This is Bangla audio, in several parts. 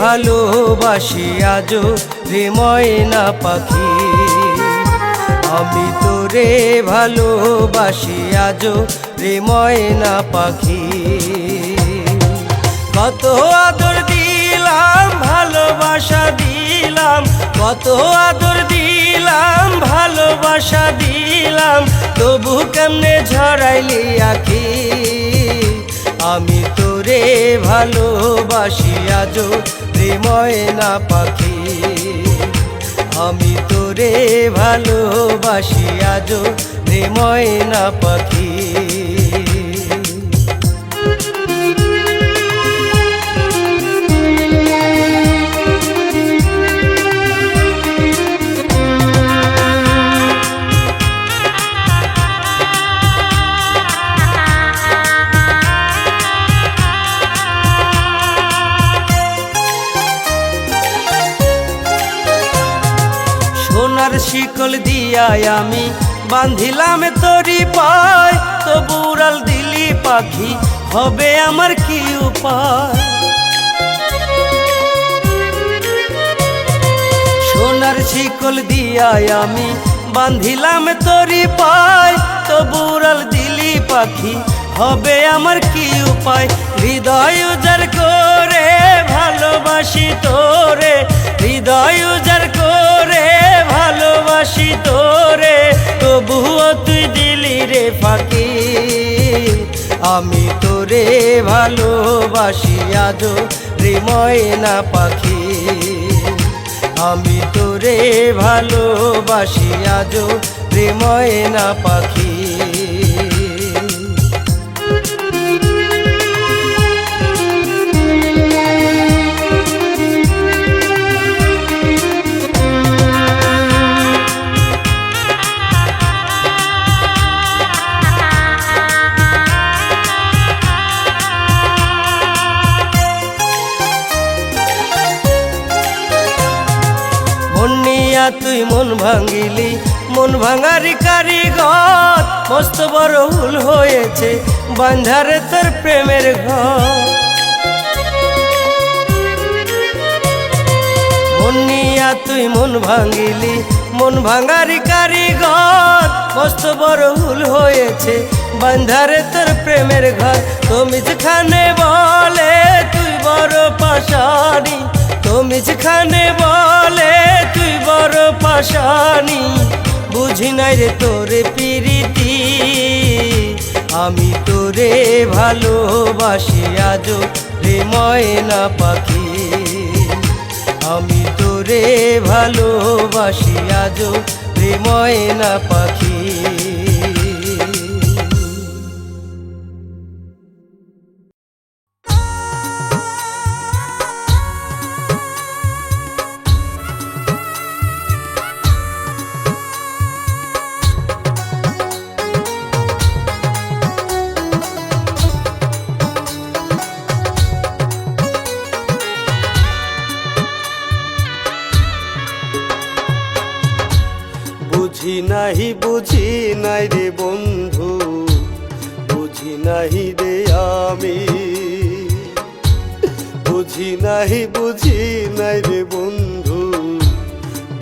ভালোবাসি আজো রে ময়না পাখি, আমি তোরে ভালোবাসি আজো রে ময়না পাখি। কত আদর দিলাম ভালোবাসা দিলাম, কত আদর দিলাম ভালোবাসা দিলাম, তবু কেমনে ঝরাইলি আখি। আমি তোরে ভালোবাসি আজো রে ময়না পাখি, আমি তোরে ভালোবাসি আজো রে ময়না পাখি। সোনার শিকল দিয়াই আমি বাঁধিলাম তোরি পায়, তবু উড়াল দিলি পাখি হবে আমার কি উপায়। সোনার শিকল দিয়াই আমি বাঁধিলাম তোরি পায়, তবু উড়াল দিলি পাখি হবে আমার কি উপায়। হৃদয় উজাড় করে ভালোবাসি তোরে, হৃদয় উজাড় করে ভালোবাসি তোরে, তবুও তুই দিলি রে ফাঁকি। আমি তোরে ভালোবাসি আজো রে ময়না পাখি, আমি তোরে ভালোবাসি আজো রে ময়না পাখি। তুই মন ভাঙিলি মন ভাঙারি কারিগর, মস্ত বড় ভুল হয়েছে বাঁধারে তোর প্রেমের ঘর। মন নিয়া তুই মন ভাঙিলি মন ভাঙারি কারিগর, মস্ত বড় ভুল হয়েছে বাঁধারে তোর প্রেমের ঘর। তুমি যেখানে বলে তুই বড় পাশানি, তুমি যেখানে বলে তুই বড় পাশানি, বুঝি নাই রে তোরে প্রীতি। আমি তোরে ভালোবাসি আজো রে ময়না পাখি, আমি তোরে ভালোবাসি আজো রে ময়না পাখি। বুঝি নাই রে বন্ধু, বুঝি নাহি রে আমি, বুঝি নাই রে বন্ধু,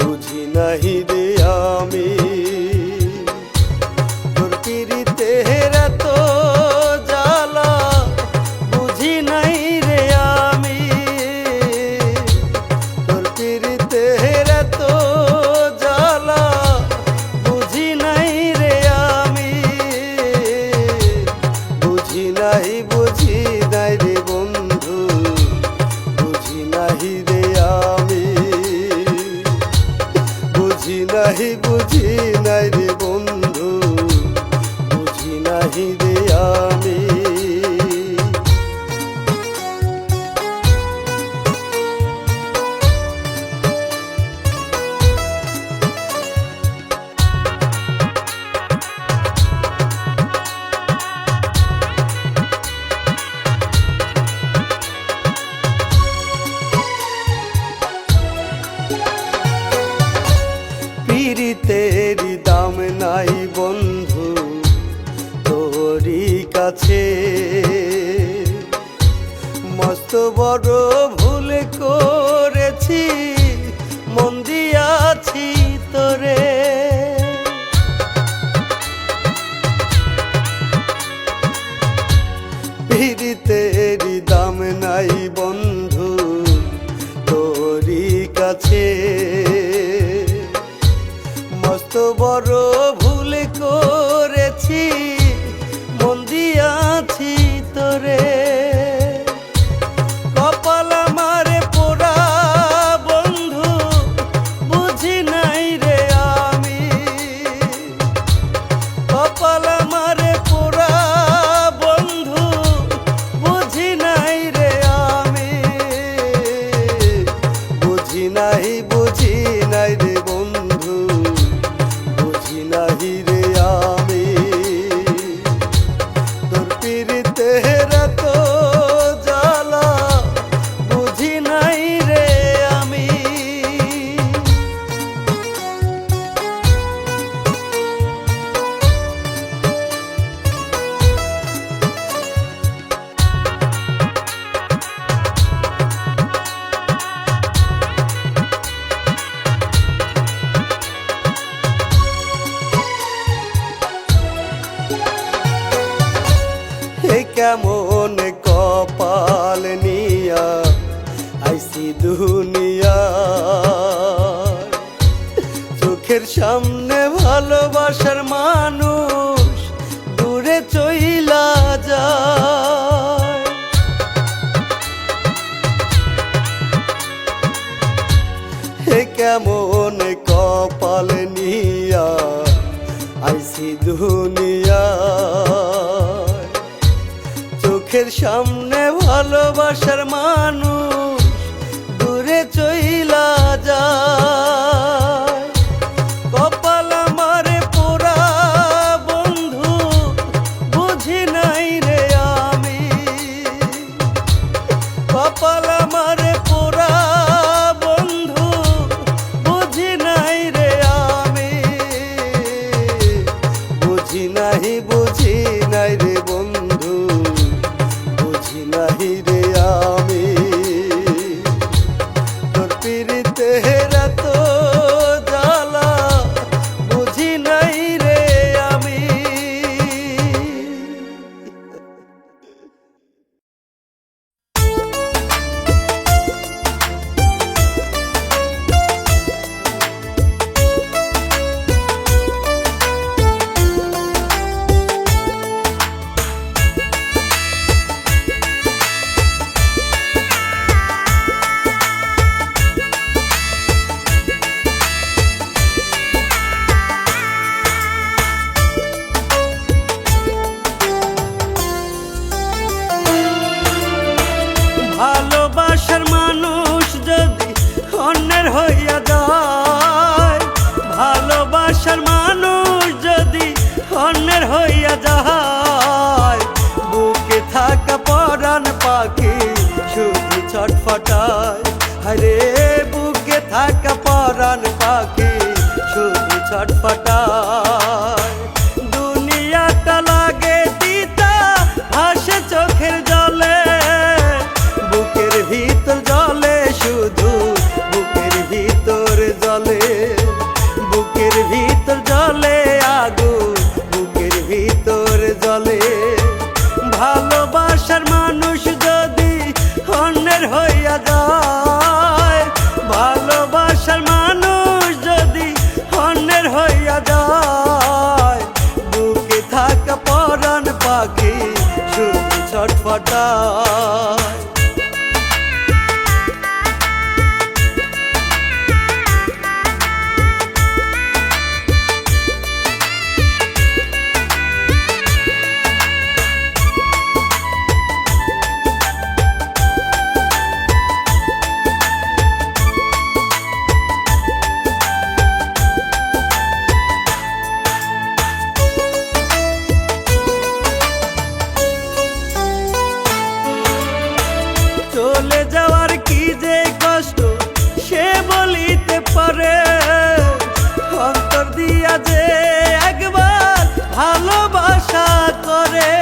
বুঝি নাহি রে আমি। তোর পিরিতে এত জ্বালা বুঝি নাই রে আমি, তোর পিরিতে এত বুঝি নাই রে বন্ধু, বুঝি নাহি রে আমি। তেরি দাম নাই বন্ধু তোরি কাছে, মস্ত বড় ভুলে করেছি মন দিয়াছি তোরে। পিরিতেরি দাম নাই বন্ধু তোরি কাছে, মস্ত বড় ভুল করেছি মন দিয়াছি তোরে। কপাল আমার পোড়া বন্ধু বুঝি নাই রে আমি, কপাল আমার পোড়া বন্ধু বুঝি নাই রে আমি, বুঝি নাই রে বন্ধু, বুঝি নাই রে আমি। তোর পিরিতের তো জ্বালা বুঝি নাই রে আমি। কেমন কপাল নিয়া আইসি দুনিয়া, চোখের সামনে ভালোবাসার মানুষ দূরে চইলা যায়। কেমন কপাল নিয়া আইসি দুনিয়া, চোখের সামনে ভালোবাসার মানুষ দূরে চইলা যায়। কপাল আমার পোড়া বন্ধু বুঝি নাই রে আমি, কপাল আমার পোড়া বন্ধু বুঝি নাই রে আমি, বুঝি নাই রে বন্ধু, বুঝি নাই রে আমি। তোর পিরিতের তো জ্বালা বুঝি নাই রে আমি। ভালোবাসার মানুষ যদি অন্যের হইয়া যায়, ভালোবাসার মানুষ যদি অন্যের হইয়া যায়, বুকে থাকা পরাণ পাখি শুধু ছটফটায়। আরে বুকে থাকা পরাণ পাখি শুধু ছটফটায়। দুনিয়াটা লাগে তিতা ভাসে চোখের জলে, বুকের ভিতর জলে শুধু বুকের ভিতর জলে, বুকের ভিতর জলে আগুন বুকের ভিতর জলে। ভালোবাসার মানুষ যদি অন্যের হইয়া যায়, ভালোবাসার মানুষ যদি অন্যের হইয়া যায়, বুকে থাকা পরাণ পাখি শুধু ছটফটায়। চলে যাওয়ার কি যে কষ্ট সে বলিতে পারে, অন্তর দিয়া যে একবার ভালোবাসা করে।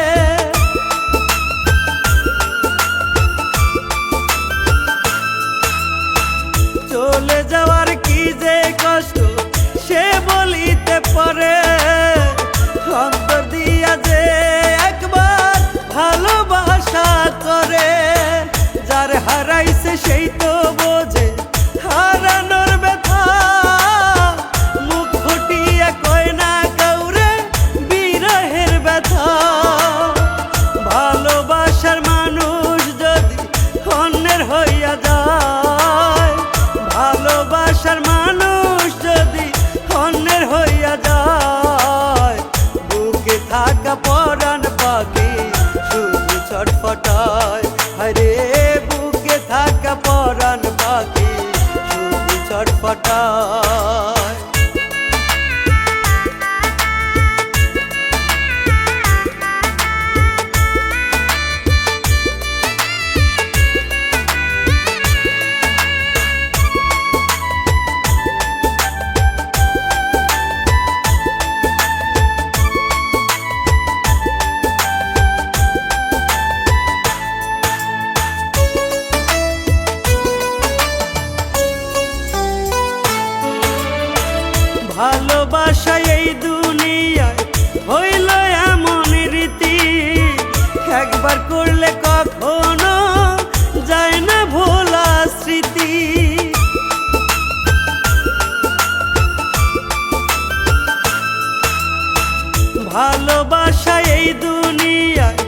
ভালোবাসা এই দুনিয়ায়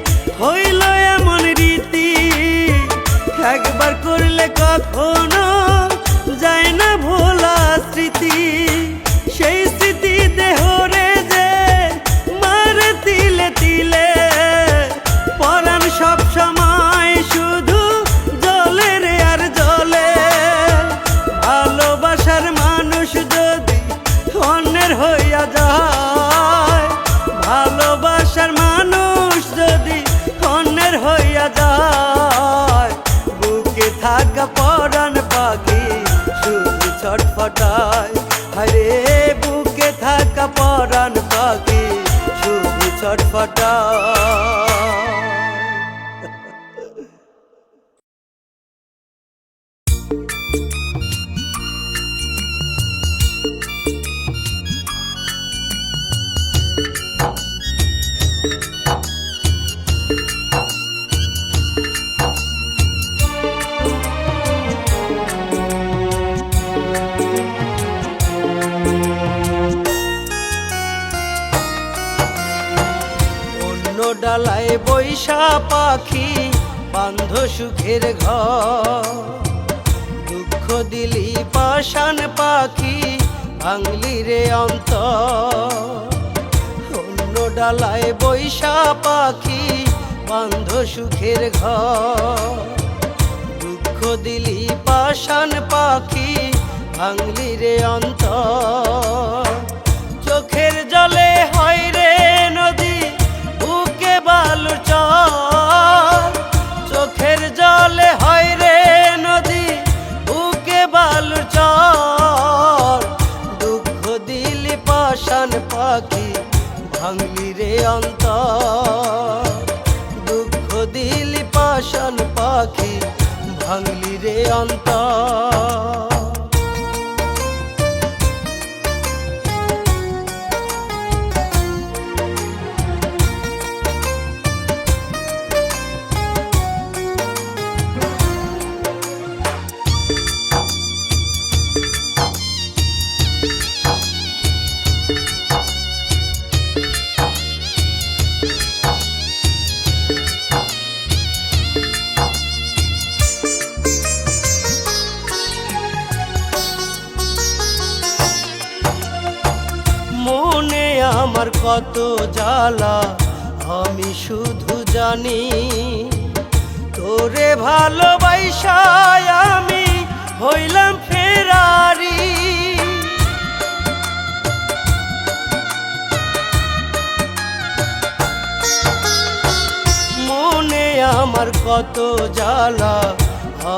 হইল এমন রীতি, একবার করলে কখনো যায় না ভোলা স্মৃতি। সেই স্মৃতি দেহরে যে মারে তিলে তিলে, পরাণ সব সময় শুধু জ্বলে রে আর জ্বলে। ভালোবাসার মানুষ যদি অন্যের হইয়া যায়, ভালোবাসার মানুষ যদি অন্যের হইয়া যায়, বুকে থাকা পরাণ পাখি শুধু ছটফটায়। আরে বুকে থাকা পরাণ পাখি শুধু ছটফটায়। ডালায় বৈশা পাখি বান্ধ সুখের ঘর, দুঃখ দিলি পাষাণ পাখি ভাঙলি রে অন্তর। অন্য ডালায় বৈশা পাখি বান্ধ সুখের ঘর, দুঃখ দিলি পাষাণ পাখি ভাঙলি রে অন্তর। চোখের জলে হয় রে নদী বুকে বালুর চর, চোখের জলে হয় রে নদী বুকে বালুর চর। দুঃখ দিলি পাষাণ পাখি ভাঙলি রে অন্তর, দুঃখ দিলি পাষাণ পাখি ভাঙলি রে অন্তর। মনে আমার কত জ্বালা আমি শুধু জানি, তোরে ভালোবাসা আমি হইলাম ফেরারি। মনে আমার কত জ্বালা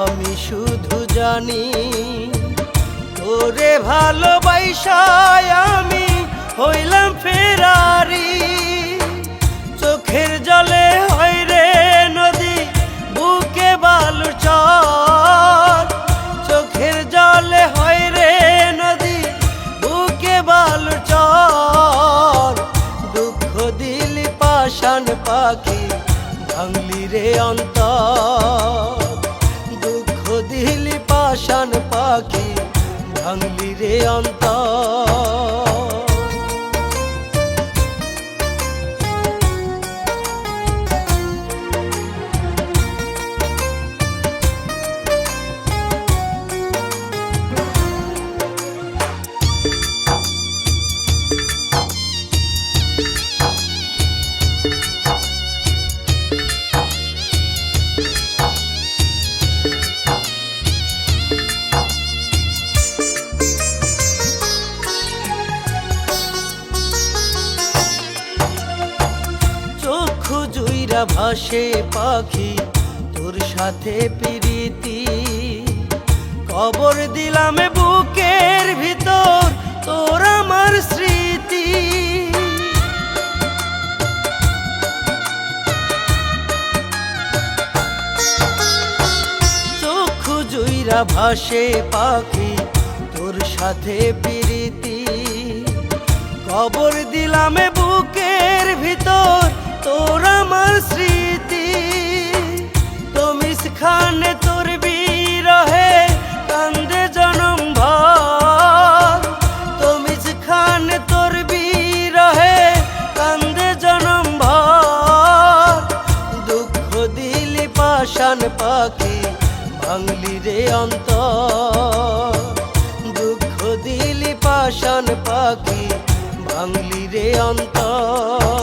আমি শুধু জানি, তোরে ভালোবাসা আমি হইলাম ফেরারি। চোখের জলে হয় রে নদী বুকে বালুর চর, চোখের জলে হয় রে নদী বুকে বালুর চর। দুঃখ দিলি পাষাণ পাখি ভাঙলি রে অন্তর, দুঃখ দিলি পাষাণ পাখি ভাঙলি রে অন্তর। ভাসে পাখি তোর সাথে প্রীতি, কবর দিলাম বুকের ভিতর তোর আমার স্মৃতি। চক্ষু জুইরা ভাসে পাখি তোর সাথে প্রীতি, কবর দিলাম বুকের ভিতর তোর আমার স্মৃতি। তমিস খান তোর বিরহে কান্দে জনম ভর, তমিস খান তোর বিরহে কান্দে পাখি ভাঙলি রে অন্তর, দুঃখ দিলি পাষাণ পাখি ভাঙলি রে অন্তর।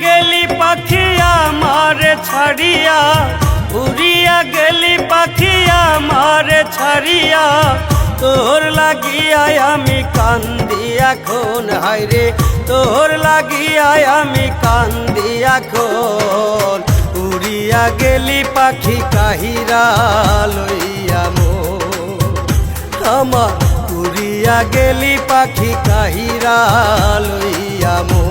গেলি পাখি আমারে ছাড়িয়া, উড়িয়া গেলি পাখি আমারে ছাড়িয়া, তোর লাগিয়া আমি কান্দি এখন হায়রে, তোর লাগিয়া আমি কান্দি এখন। উড়িয়া গেলি পাখি কাহিরা লইয়া মন আমার, উড়িয়া গেলি পাখি কাহিরা লইয়া মন।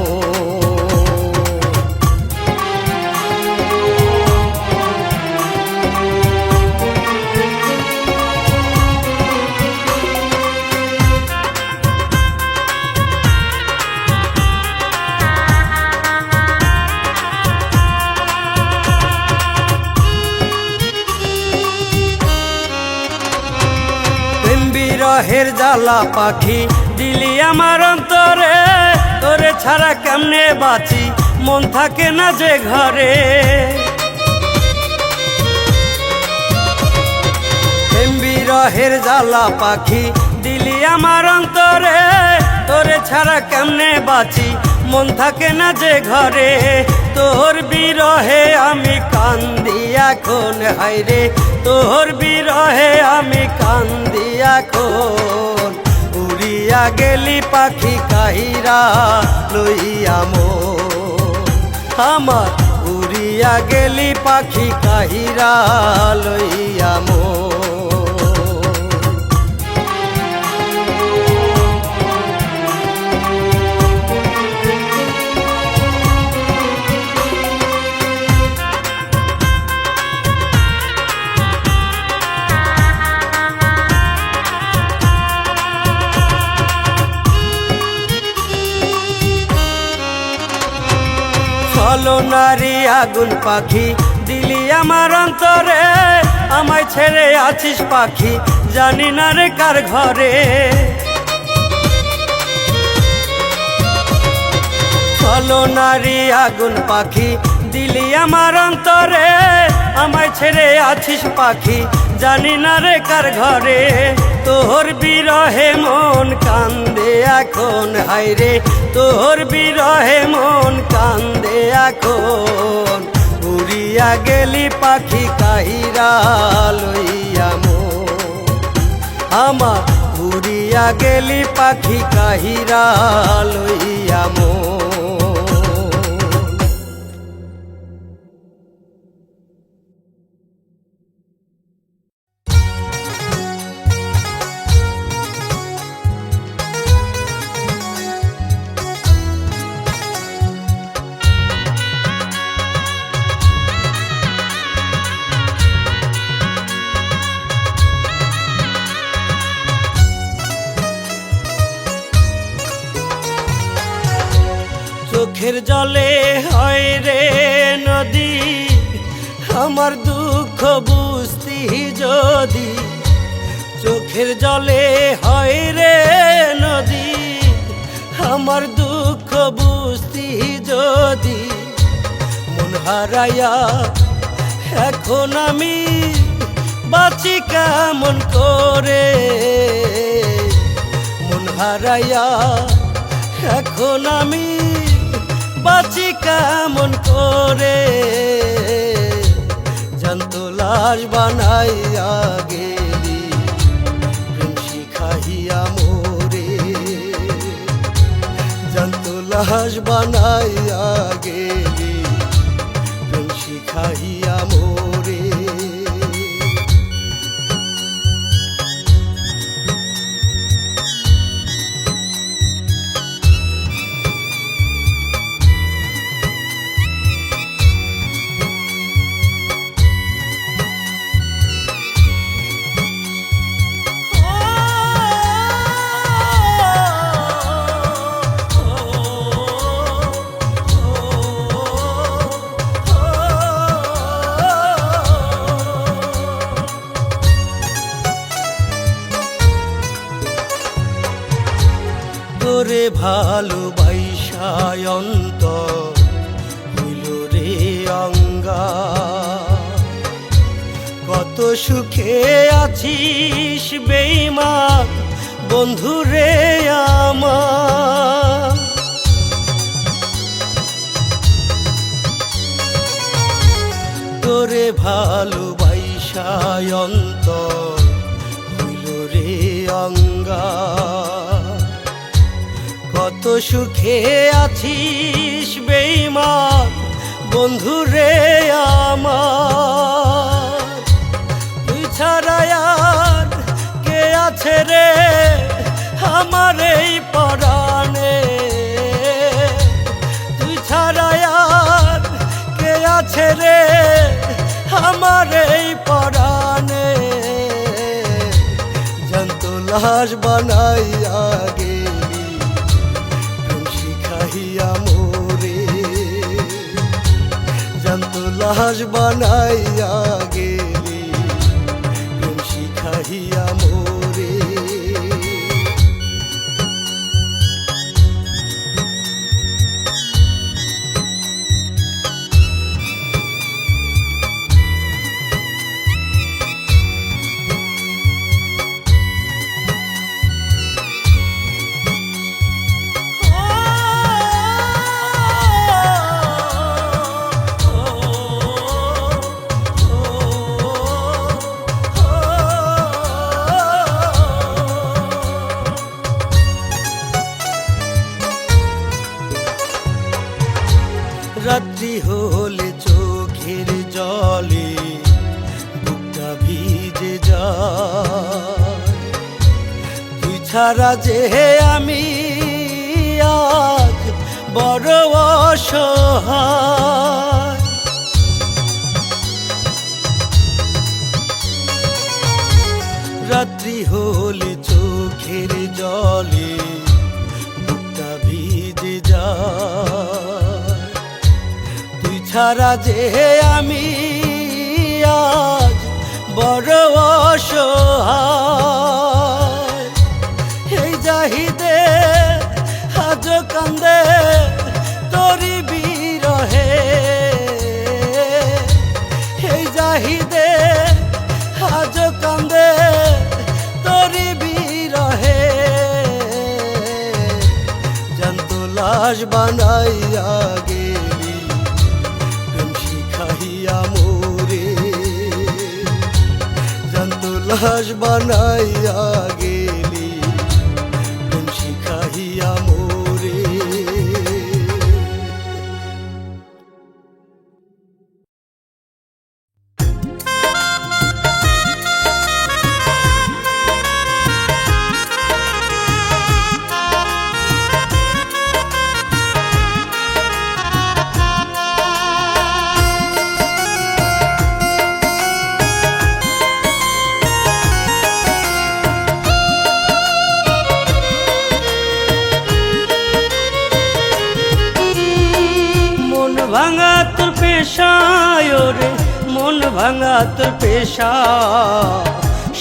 বিরহের জ্বালা পাখি দিলি আমার অন্তরে, তোরে ছাড়া কেমনে বাঁচি মন থাকে না যে ঘরে। বিরহের জ্বালা পাখি দিলি আমার অন্তরে, তোরে ছাড়া কেমনে বাঁচি মন থাকে না যে ঘরে। তোর বিরহে আমি কান্দি এখন হায়রে, তোর বিরহে আমি কান্দি এখন। উড়িয়া গেলি পাখি কাহিরা লইয়া মন আমার, উড়িয়া গেলি পাখি কাহিরা লইয়া মন। ছলনারি আগুন পাখি দিলি আমার অন্তরে, আমায় ছেড়ে আছিস পাখি জানি না রে কার ঘরে। ছলনারি আগুন পাখি দিলি আমার অন্তরে, আমায় ছেড়ে আছিস পাখি জানি না রে কার ঘরে। তোর বিরহে মন কান্দে এখন হায়রে, তোর বিরহে মন কান্দে এখন। উড়িয়া গেলি পাখি কাহিরা লইয়া মন আমার, উড়িয়া গেলি পাখি কাহিরা লইয়া মন। চোখের জলে হয় রে নদী, আমার দুঃখ বুঝতি যদি। চোখের জলে হয় রে নদী, আমার দুঃখ বুঝতি যদি। মন হারাইয়া এখন আমি বাঁচি কেমন করে, মন হারাইয়া এখন আমি বাঁচি কেমন করে। জ্যান্ত লাশ বানাইয়া গেলি প্রেম শিখাইয়া মোরে, জ্যান্ত লাশ বানাইয়া গেলি প্রেম শিখাইয়া মোরে। ভালোবাসায় অন্তর হইল রে অঙ্গা, কত সুখে আছিস বেঈমান বন্ধু রে আমার। তোরে ভালোবাসায় অন্তর হইল রে অঙ্গা, কত সুখে আছিস বেঈমান বন্ধু রে আমার। তুই ছাড়া আর কে আছে রে আমার এই পরাণে, তুই ছাড়া আর কে আছে রে আমার এই পরাণে। জ্যান্ত লাশ বানাইয়া গেলি প্রেম শিখাইয়া মোরে, জ্যান্ত লাশ বানাইয়া গেলি প্রেম শিখাইয়া মোরে। রাত্রি হলে চোখের জলে বুকটা ভিজে যায়, তুই ছাড়া যে আমি আজ বড় অসহায়। রাত্রি হলে চোখের জলে বুকটা ভিজে যায়, ছাড়া যে আমি আজ বড় অসহায়। এই জাহিদে আজ কান্দে তোরি বিরহে, এই জাহিদে আজ কান্দে তোরি বিরহে। জ্যান্ত লাশ বানাইয়া গেলি প্রেম শিখাইয়া মোরে, জ্যান্ত লাশ বানাইয়া গেলি প্রেম শিখাইয়া মোরে। ভাঙা তোর পেশায় রে, মন ভাঙা তোর পেশা,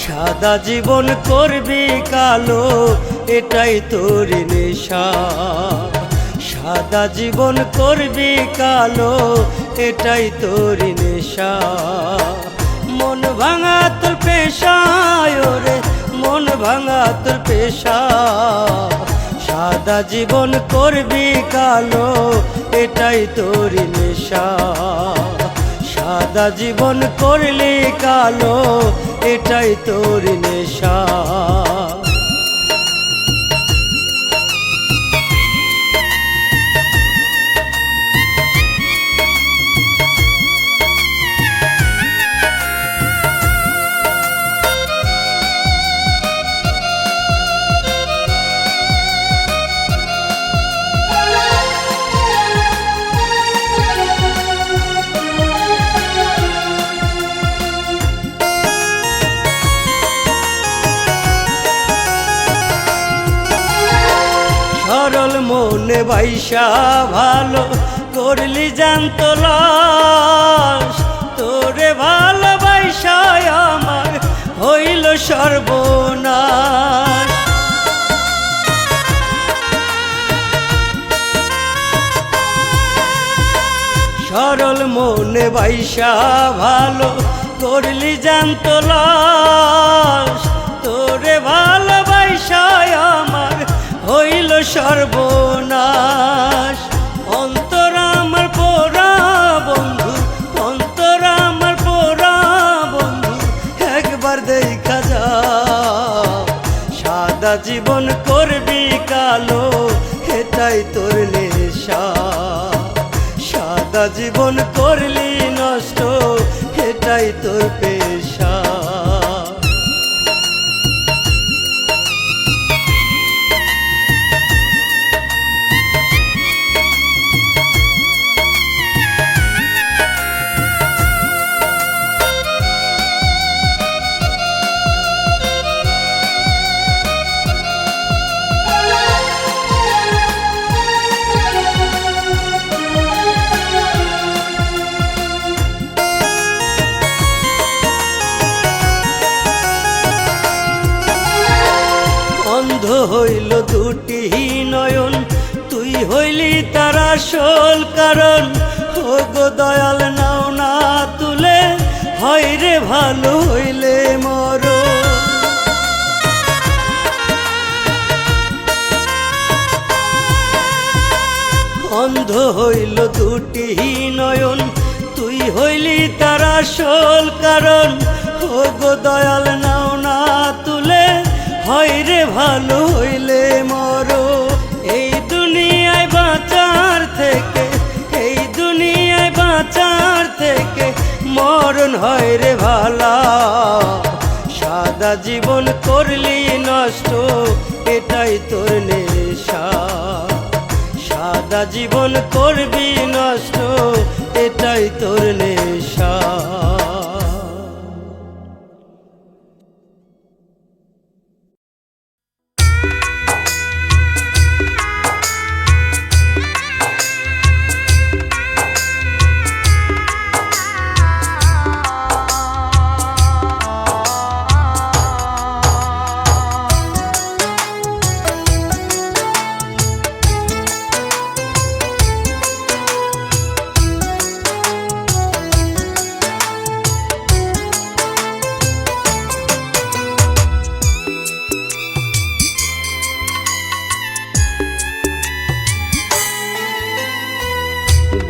সাদা জীবন করবি কালো এটাই তোর নেশা। সাদা জীবন করবি কালো এটাই তোর নেশা। মন ভাঙা তোর পেশায় রে, মন ভাঙা তোর পেশা, সাদা জীবন করবি কালো এটাই তোর নেশা। সাদা জীবন করলি কালো এটাই তোর নেশা। সরল মনে বাইসা ভালো করলি জানত লাশ, তোরে ভালোবাসা আমার হইল সর্বনাশ। পাগল মনে বাইসা ভালো করলি জানতো লাশ, তোরে ভালোবাসায় আমার হইল সর্বনাশ। অন্তর আমার পোড়া বন্ধু, অন্তর আমার পোড়া বন্ধু, একবার দেখা যা। সাদা জীবন করবি কালো, এটাই তোর নেশা। সাদা জীবন করলি নষ্ট, এটাই তোর পেশা। অন্ধ হইল দুটি নয়ন, তুই হইলি তার আসল কারণ। ও গো দয়াল নাও না তুলে, হয় রে ভালো হইলে মর। অন্ধ হইল দুটি নয়ন, তুই হইলি তার আসল কারণ। ও গো দয়াল নাও না তুলে, হয় রে ভালো হইলে মর। এই দুনিয়ায় বাঁচার থেকে, এই দুনিয়ায় বাঁচার থেকে মরণ হয় রে ভালা। সাদা জীবন করলি নষ্ট, এটাই তোর নেশা। সাদা জীবন করবি নষ্ট, এটাই তোর নেশা।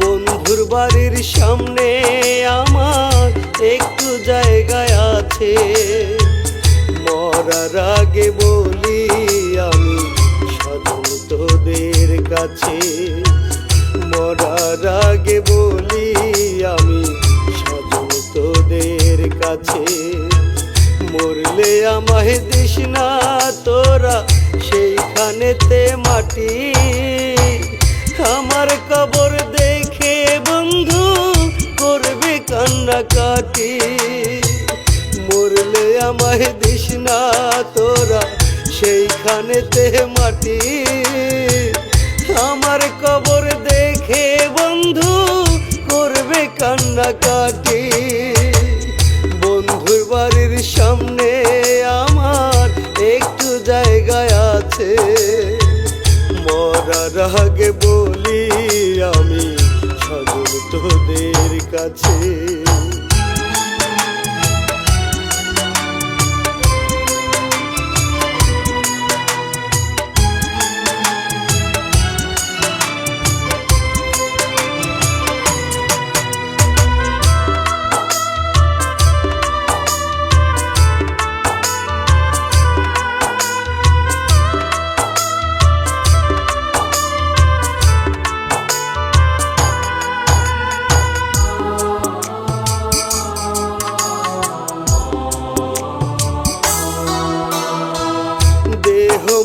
বন্ধুর বাড়ির সামনে আমার একটু জায়গায় আছে, মরার আগে বলি আমি সাধু তোদের কাছে। মরার আগে বলি আমি সাধু তোদের কাছে। মরলে আমায় দিস না তোরা সেইখানেতে মাটি, আমার কবর দেখে বন্ধু করবে কান্নাকাটি। মরলে আমায় দিস না তোরা সেইখানেতে মাটি, আমার কবর দেখে বন্ধু করবে কান্নাকাটি। বন্ধুর বাড়ির সামনে আমার একটু জায়গায় আছে, মরার আগে বলি আমি সাধু তোদের কাছে।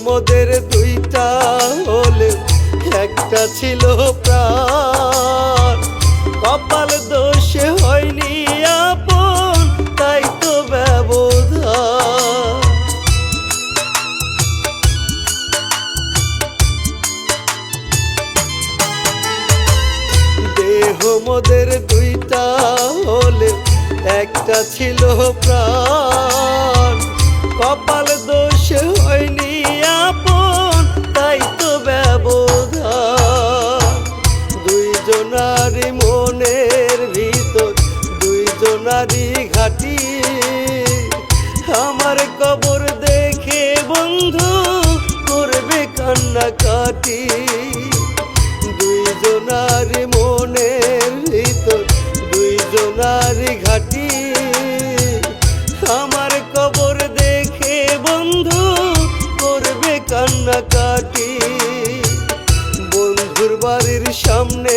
মোদের দুইটা হলে একটা ছিল প্রাণ, কপাল দোষে হয়নি আপন তাই তো ব্যবধান। দেহ মোদের দুইটা হলে একটা ছিল প্রাণ, কপাল দোষে হয়নি আপন তাই তো ব্যবধান। দুইজনারই মনের জোনারি ঘাটি আমার কবর দেখে বন্ধু করবে কান্নাকাটি দুইজনার মনের ভিতর দুইজনার ঘাটি আমার কবর দেখে বন্ধু করবে কান্নাকাটি বন্ধুর বাড়ির সামনে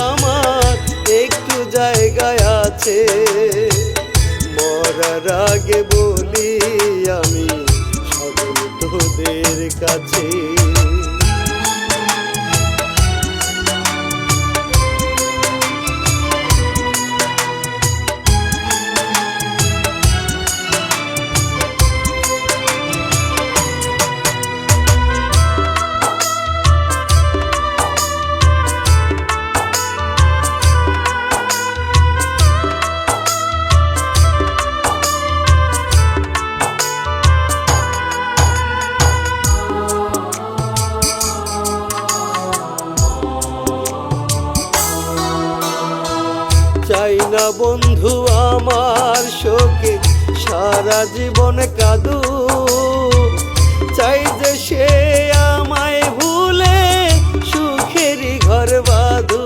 আমার একটু জায়গায় আছে মরার আগে বলি আমি সকল তোদের কাছে চাই না বন্ধু আমার শোকে সারা জীবন কাঁদু চাই যে সে আমায় ভুলে সুখেরই ঘর বাঁধু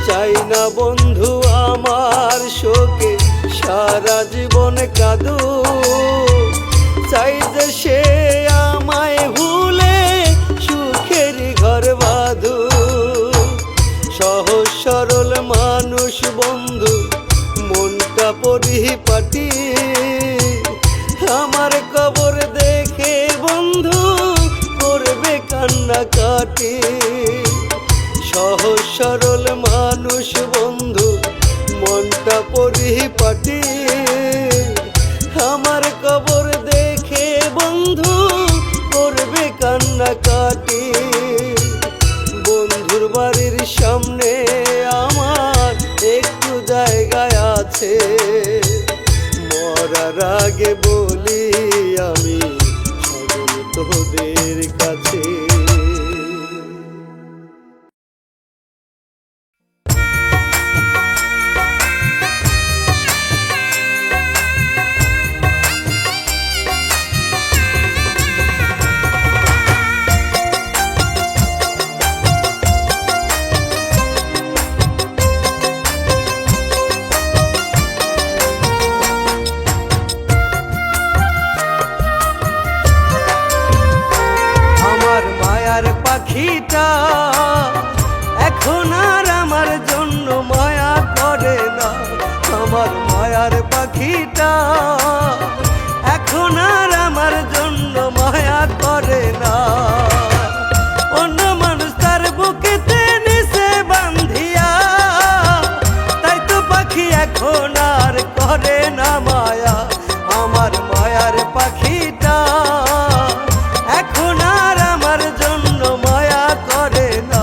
চাই না বন্ধু আমার শোকে সারা জীবন কাঁদু চাই যে সে আমায় ভুলে সুখের ঘর বাঁধু সহজ সরল মানুষ বন্ধু মনটা পরিপাটি আমার কবর দেখে বন্ধু করবে কান্নাকাটি সহজ সরল মানুষ বন্ধু মনটা পরিপাটি আমার কবর দেখে বন্ধু করবে কান্নাকাটি বন্ধুর বাড়ির সামনে আমার একটু জায়গায় আছে মরার আগে বলি আমি সকল তোদের কাছে পাখিটা এখন আর আমার জন্য মায়া করে না আমার মায়ার পাখিটা এখন আর আমার জন্য মায়া করে না অন্য মানুষ তার বুকেতে নিচে বান্ধিয়া তাই তো পাখি এখন আর করে না মায়া আমার মায়ার পাখিটা এখন আর আমার জন্য মায়া করে না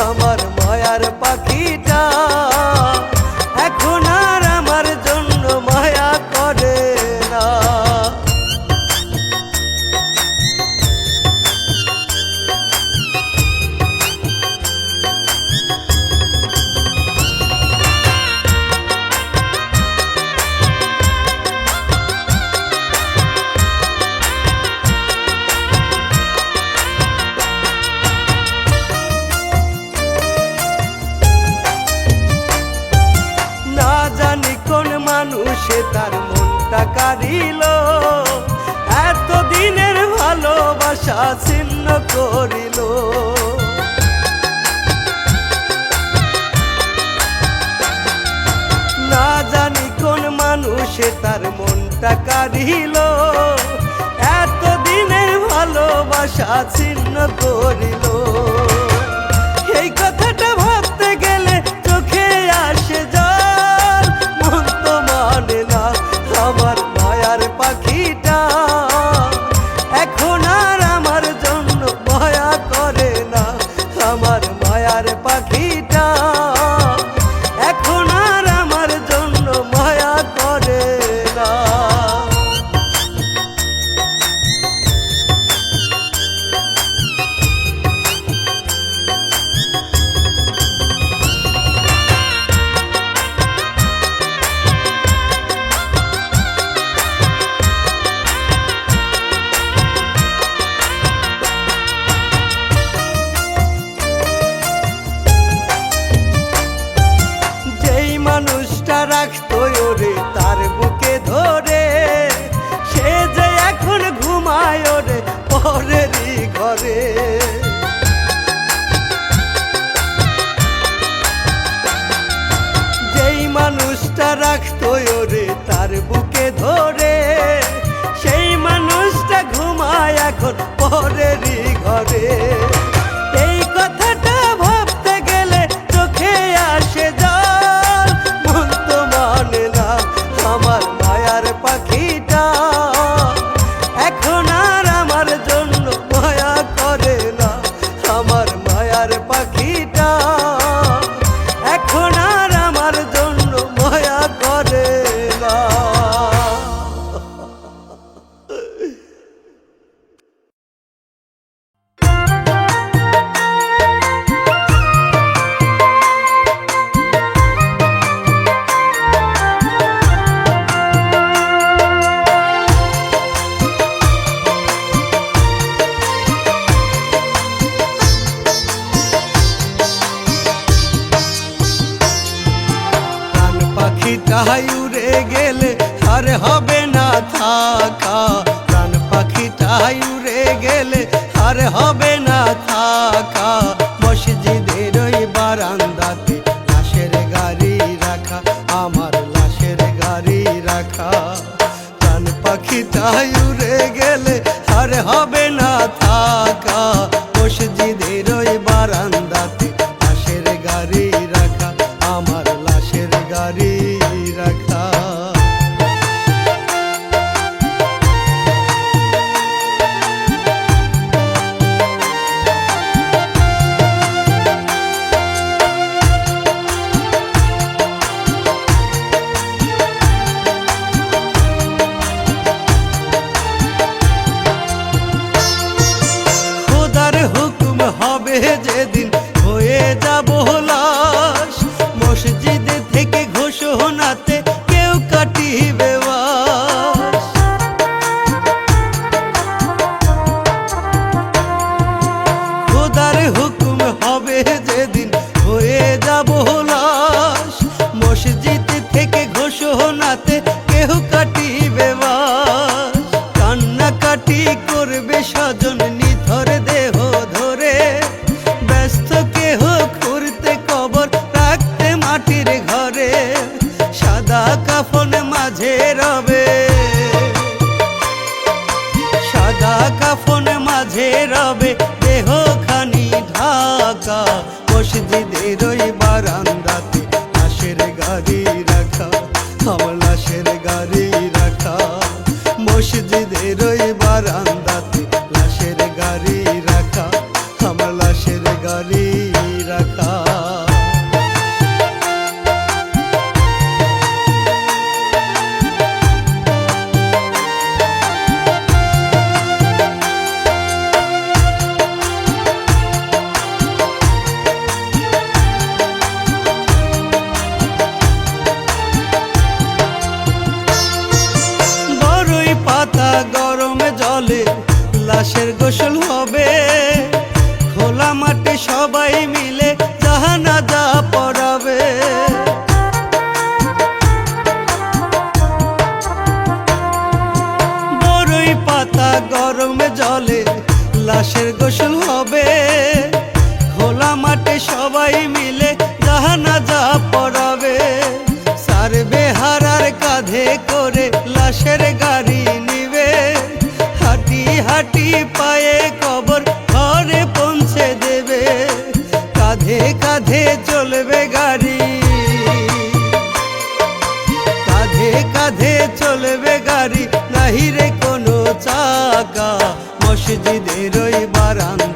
আমার মায়ার পাখিটা এখন আর আমার জন্য মায়া করে না মানুষে তার মনটা কাড়িল এতদিনের ভালোবাসা ছিন্ন করিল না জানি কোন মানুষে তার মনটা কাড়িল এতদিনের ভালোবাসা ছিন্ন করিল এই কথাটা ভাবতে গেলে চোখে আসে জল মন তো মানে না আমার মায়ার পাখিটা এখন আর আমার জন্য মায়া করে না আমার মায়ার পাখিটা এখন আর আমার জন্য মায়া করে না ঘরে। যেই মানুষটা রাখতো ওরে তার বুকে ধরে, সেই মানুষটা ঘুমায় এখন পরেরই ঘরে। এই কথাটা ভাবতে গেলে চোখে আসে জল, মন তো মানে না আমার মায়ার পাখিটা এখন আর আমার জন্য মায়া করে না। আমার মায়ার পাখিটা এখন আর আমার জন্য মায়া করে না। পাখিটাই উড়ে গেলে আর হবে না থাকা, প্রাণ পাখিটাই উড়ে গেলে আর হবে না থাকা। মসজিদের ওই বারান্দাতে লাশের গাড়ি রাখা, আমার লাশের গাড়ি রাখা। প্রাণ পাখিটাই উড়ে গেলে আর হবে না থাকা, মসজিদের ওই বারান্দাতে লাশের গাড়ি রাখা, আমার লাশের গাড়ি রাখা। খোদার হুকুম হবে যেদিন হয়ে যাব লাশ, মসজিদ থেকে ঘোষণাতে কেউ কাটিবে বাস। খোদার হুকুম হবে যেদিন হয়ে যাব লাশ, মসজিদ থেকে ঘোষণাতে কেউ কাটিবে বাস। কান্নাকাটি করবে স্বজন নিথর দেহ ধরে, ব্যস্ত কেহ খুঁড়তে কবর রাখতে মাটির ঘরে। সাদা কাফন মাঝে রবে, সাদা কাফন মাঝে রবে দেহ খানি ঢাকা, মসজিদের ওই বারান্দাতে লাশের গাড়ি রাখা, আমার লাশের গাড়ি রাখা। মসজিদের ওই বারান্দাতে লাশের গাড়ি রাখা, আমার লাশের গাড়ি রাখা। বড়ই পাতা গরমে জলে লাশের গোসল হবে, খোলা মাঠে সবাই মিলে জানাজা পড়াবে। বড়ই পাতা গরমে জলে লাশের গোসল হবে, খোলা মাঠে সবাই মিলে জানাজা পড়াবে। সারবে হারার কাঁধে করে লাশের গাড়ি নিবে, হাঁটি হাঁটি পায়ে কবর ঘরে পৌঁছে দেবে। কাঁধে কাঁধে চলবে গাড়ি, কাঁধে কাঁধে চলবে গাড়ি, নাহি রে কোনো চাকা। মসজিদের ওই বারান্দা